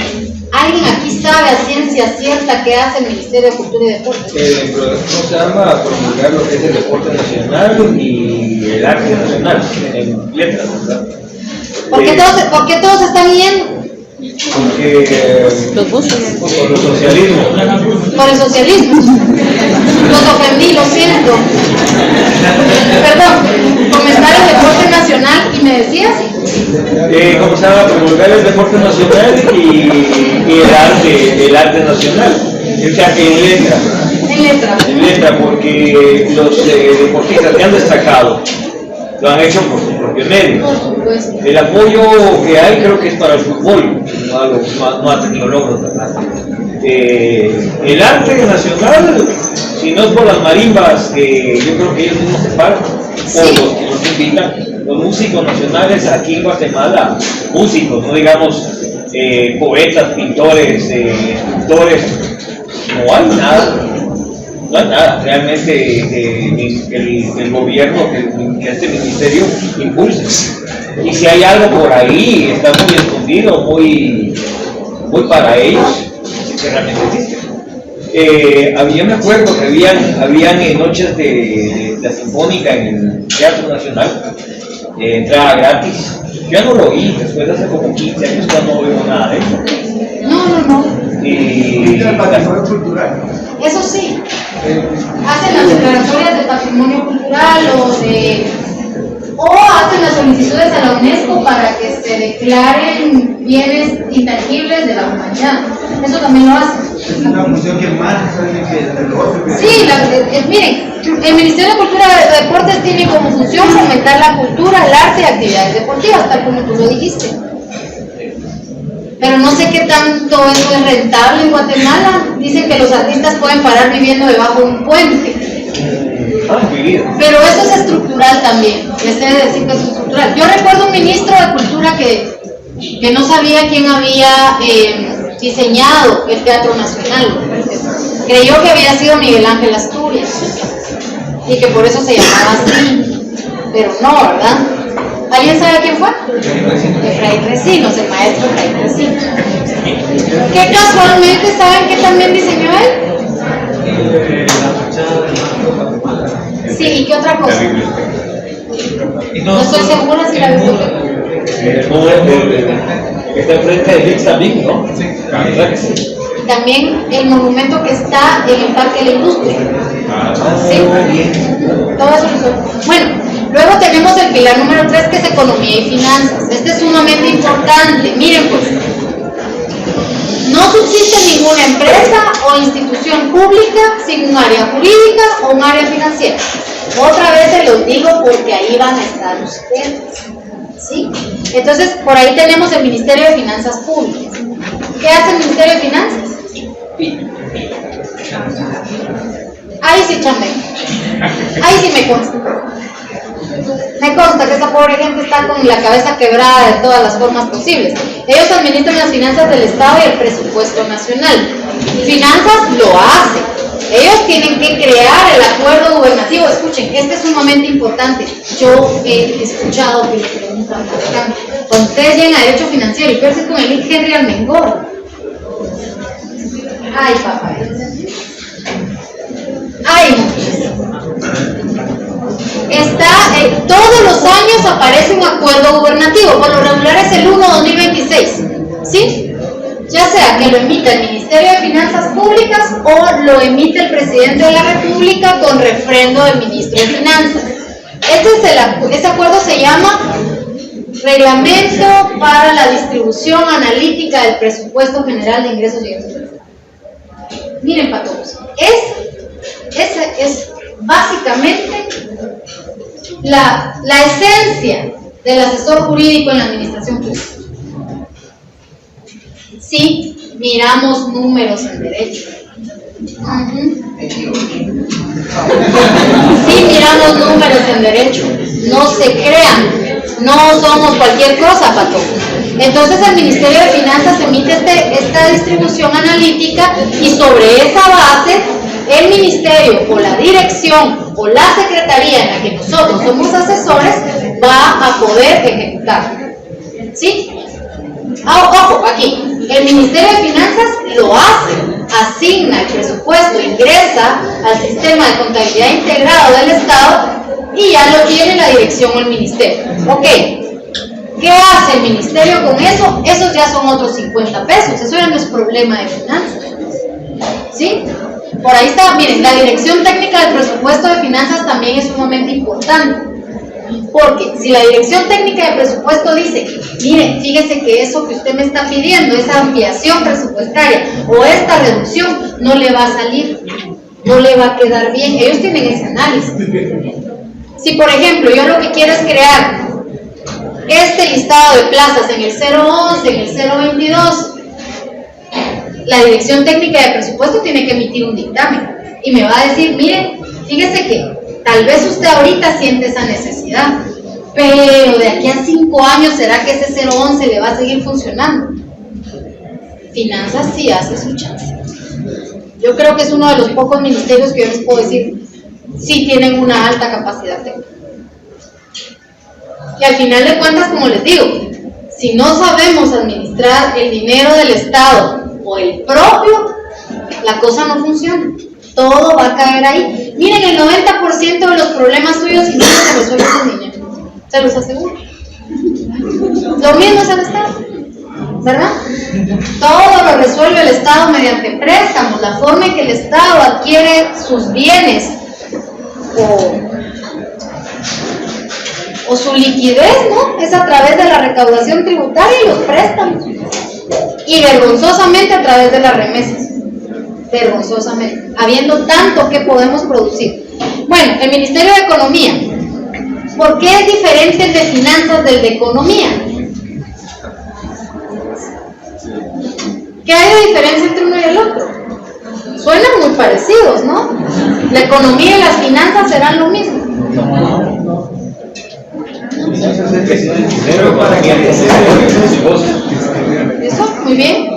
¿Alguien aquí sabe a ciencia cierta qué hace el Ministerio de Cultura y Deportes?
¿Cómo se llama? Promulgar lo que es el deporte nacional y el arte nacional en letras, ¿verdad?
¿Por qué todos están yendo?
Porque
Los buses.
por el socialismo.
Por el socialismo. Los ofendí, lo siento. Perdón, comentar el deporte nacional y me decías.
¿Cómo se llama? Promulgar el deporte nacional y el arte nacional. O sea que en letra. En letra, porque los deportistas que han destacado lo han hecho por su propio medio. El apoyo que hay creo que es para el fútbol, no ha tenido logros, ¿verdad? El arte nacional, si no es por las marimbas, que yo creo que ellos mismos se pagan, o los que nos invitan, los músicos nacionales aquí en Guatemala, músicos, no digamos poetas, pintores, escultores, no hay nada. No es nada, realmente el gobierno, que este ministerio impulsa. Y si hay algo por ahí, está muy escondido, muy para ellos, que realmente existe. Yo me acuerdo que habían noches de la Sinfónica en el Teatro Nacional, entrada gratis. Yo no lo oí, después de hace como 15 años ya no oigo nada de eso.
No.
¿Y el patrimonio cultural?
Eso sí. Hacen las declaratorias de patrimonio cultural o hacen las solicitudes a la UNESCO para que se declaren bienes intangibles de la humanidad. Eso también lo hacen.
Es una función que más que el otro.
Sí, miren, el Ministerio de Cultura y Deportes tiene como función fomentar la cultura, el arte y actividades deportivas, tal como tú lo dijiste. Pero no sé qué tanto eso es rentable en Guatemala. Dicen que los artistas pueden parar viviendo debajo de un puente. Pero eso es estructural también. Les he de decir que es estructural. Yo recuerdo un ministro de Cultura que no sabía quién había diseñado el Teatro Nacional. Creyó que había sido Miguel Ángel Asturias y que por eso se llamaba así. Pero no, ¿verdad? ¿Alguien sabe quién fue? Efraín Recinos, el maestro Efraín Recinos. Que casualmente, ¿saben qué también diseñó él? Sí, ¿y qué otra cosa? No estoy segura si la biblioteca.
Está enfrente de Hicks también, ¿no? Sí.
También el monumento que está en el Parque de la Industria. Sí. Todo eso. Bueno, luego tenemos el pilar número 3, que es economía y finanzas. Este es sumamente importante. Miren pues, no subsiste ninguna empresa o institución pública sin un área jurídica o un área financiera. Otra vez se los digo porque ahí van a estar ustedes. ¿Sí? Entonces, por ahí tenemos el Ministerio de Finanzas Públicas. ¿Qué hace el Ministerio de Finanzas? Ahí sí chambea. Ahí sí me consta. Me consta que esa pobre gente está con la cabeza quebrada de todas las formas posibles. Ellos administran las finanzas del Estado y el presupuesto nacional. Finanzas lo hacen. Ellos tienen que crear el acuerdo gubernativo. Escuchen, este es sumamente importante. Yo he escuchado que le preguntan cuando ustedes llegan a derecho financiero y pierden con el Henry Almengor. Ay, papá. Ay, todos los años aparece un acuerdo gubernativo. Por lo regular es el 1/2026. ¿Sí? Ya sea que lo emita el Ministerio de Finanzas Públicas o lo emite el Presidente de la República con refrendo del Ministro de Finanzas. Este acuerdo se llama Reglamento para la Distribución Analítica del Presupuesto General de Ingresos y Gastos. Miren, patos, esa es básicamente la esencia del asesor jurídico en la administración pública. Sí, miramos números en derecho. Sí, miramos números en derecho. No se crean, no somos cualquier cosa, pato. Entonces el Ministerio de Finanzas emite esta distribución analítica y sobre esa base el Ministerio o la dirección o la secretaría en la que nosotros somos asesores va a poder ejecutar. ¿Sí? Ojo, aquí. El Ministerio de Finanzas lo hace, asigna el presupuesto, ingresa al sistema de contabilidad integrado del Estado y ya lo tiene la dirección o el Ministerio. Ok, ¿qué hace el Ministerio con eso? Esos ya son otros 50 pesos, eso ya no es problema de finanzas. ¿Sí? Por ahí está, miren, la dirección técnica del presupuesto de finanzas también es sumamente importante. Porque si la dirección técnica de presupuesto dice, mire, fíjese que eso que usted me está pidiendo, esa ampliación presupuestaria o esta reducción, no le va a salir, no le va a quedar bien. Ellos tienen ese análisis. Si, por ejemplo, yo lo que quiero es crear este listado de plazas en el 011, en el 022, la dirección técnica de presupuesto tiene que emitir un dictamen y me va a decir, mire, fíjese que tal vez usted ahorita siente esa necesidad, pero de aquí a 5 años, ¿será que ese 011 le va a seguir funcionando? Finanzas sí hace su chance. Yo creo que es uno de los pocos ministerios que yo les puedo decir sí tienen una alta capacidad técnica. Y al final de cuentas, como les digo, si no sabemos administrar el dinero del Estado o el propio, la cosa no funciona. Todo va a caer ahí. Miren, el 90% de los problemas suyos y no se resuelven con dinero. Se los aseguro. Lo mismo es el Estado, ¿verdad? Todo lo resuelve el Estado mediante préstamos. La forma en que el Estado adquiere sus bienes o su liquidez, ¿no? Es a través de la recaudación tributaria y los préstamos. Y vergonzosamente a través de las remesas. Vergonzosamente. Habiendo tanto que podemos producir. Bueno, el Ministerio de Economía. ¿Por qué es diferente el de finanzas del de economía? ¿Qué hay de diferencia entre uno y el otro? Suenan muy parecidos, ¿no? La economía y las finanzas serán lo mismo. Eso, muy bien.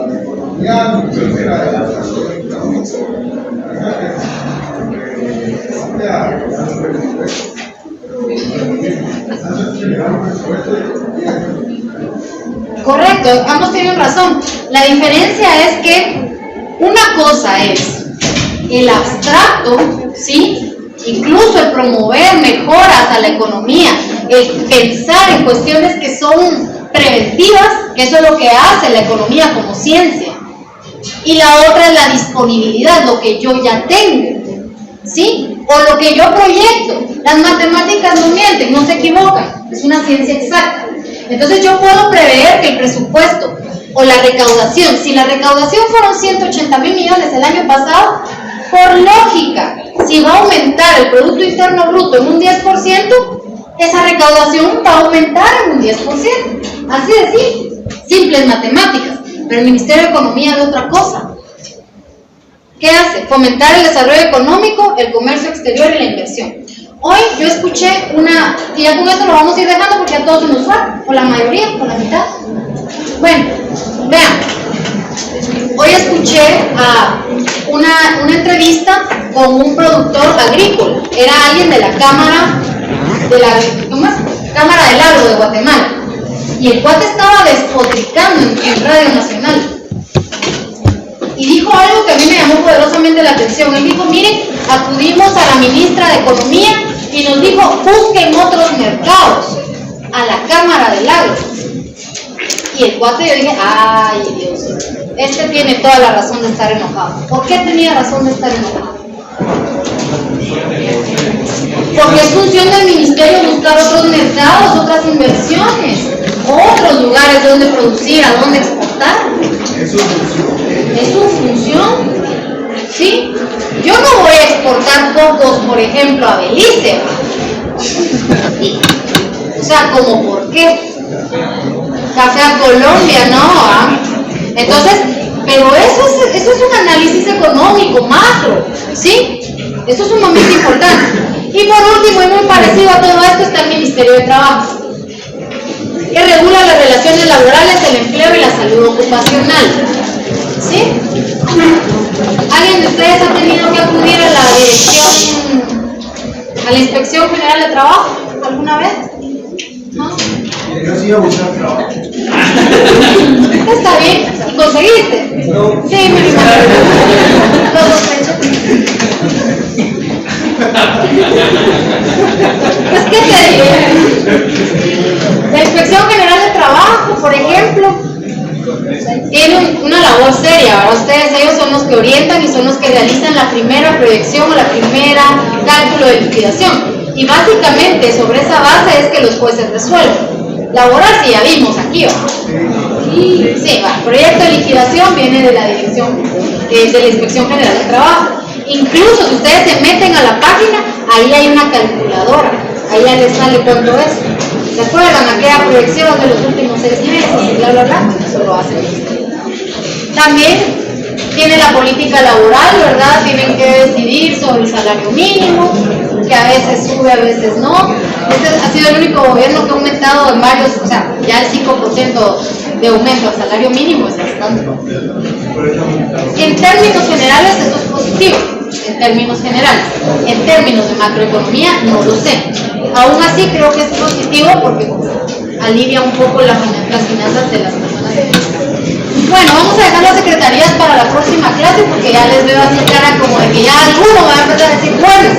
Correcto, ambos tienen razón. La diferencia es que una cosa es el abstracto, ¿sí? Incluso el promover mejoras a la economía, el pensar en cuestiones que son preventivas, que eso es lo que hace la economía como ciencia. Y la otra es la disponibilidad, lo que yo ya tengo, ¿sí? O lo que yo proyecto. Las matemáticas no mienten, no se equivocan, es una ciencia exacta. Entonces yo puedo prever que el presupuesto o la recaudación, si la recaudación fueron 180,000 millones el año pasado, por lógica, si va a aumentar el Producto Interno Bruto en un 10%, esa recaudación va a aumentar en un 10%. Así de simple, simples matemáticas. Pero el Ministerio de Economía ve otra cosa. ¿Qué hace? Fomentar el desarrollo económico, el comercio exterior y la inversión. Hoy yo escuché una, y ya con esto lo vamos a ir dejando porque ya todos se nos fue, o la mayoría, o la mitad. Bueno, vean, hoy escuché a una entrevista con un productor agrícola. Era alguien de la Cámara Cámara del Agro de Guatemala. Y el cuate estaba despotricando en Radio Nacional. Y dijo algo que a mí me llamó poderosamente la atención. Él dijo, miren, acudimos a la ministra de Economía y nos dijo, busquen otros mercados, a la Cámara del Agro. Y el cuate, yo dije, ay Dios, este tiene toda la razón de estar enojado. ¿Por qué tenía razón de estar enojado? Porque es función del ministerio buscar otros mercados, otras inversiones, otros lugares donde producir, a donde exportar. Es su función. ¿Sí? Yo no voy a exportar cocos, por ejemplo, a Belice. O sea, ¿cómo por qué? Café a Colombia, ¿no? Entonces, pero eso es un análisis económico, macro, ¿sí? Eso es sumamente importante. Y por último, y muy parecido a todo esto, está el Ministerio de Trabajo, que regula las relaciones laborales, el empleo y la salud ocupacional. ¿Sí? ¿Alguien de ustedes ha tenido que acudir a la Inspección General de Trabajo alguna vez? ¿No?
Yo sí iba a buscar trabajo.
Está bien. ¿Y conseguiste?
No.
Sí, me imagino. Lo sospecho. Pues, ¿qué te diré? La Inspección General de Trabajo, por ejemplo, tiene una labor seria, ¿verdad? Ellos son los que orientan y son los que realizan la primera proyección o la primera cálculo de liquidación. Y básicamente sobre esa base es que los jueces resuelven. Laboral, sí, ya vimos aquí, ¿verdad? Sí, va. Proyecto de liquidación viene de la dirección, de la Inspección General de Trabajo. Incluso si ustedes se meten a la página, ahí hay una calculadora, ahí ya les sale cuánto es. ¿Se acuerdan? Aquella proyección de los últimos 6 meses y bla, bla, bla. Eso lo hacen. También tiene la política laboral, ¿verdad? Tienen que decidir sobre el salario mínimo, que a veces sube, a veces no. Este ha sido el único gobierno que ha aumentado en varios, o sea, ya el 5% de aumento al salario mínimo es bastante. En términos generales esto es positivo, en términos generales. En términos de macroeconomía no lo sé. Aún así creo que es positivo porque alivia un poco las finanzas de las personas. Bueno, vamos a dejar las secretarías para la próxima clase porque ya les veo así cara como de que ya alguno va a empezar a decir, bueno,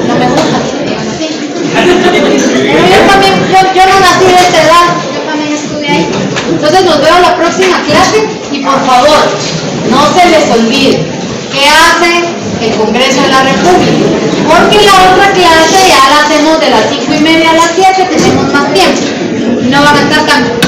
no me gusta que me digan así. Pero yo también, yo no nací de esta edad, yo también estuve ahí. Entonces nos veo en la próxima clase y por favor, no se les olvide qué hace el Congreso de la República, porque la otra clase ya la hacemos de las 5:30 a las 7, tenemos más tiempo, no van a estar tan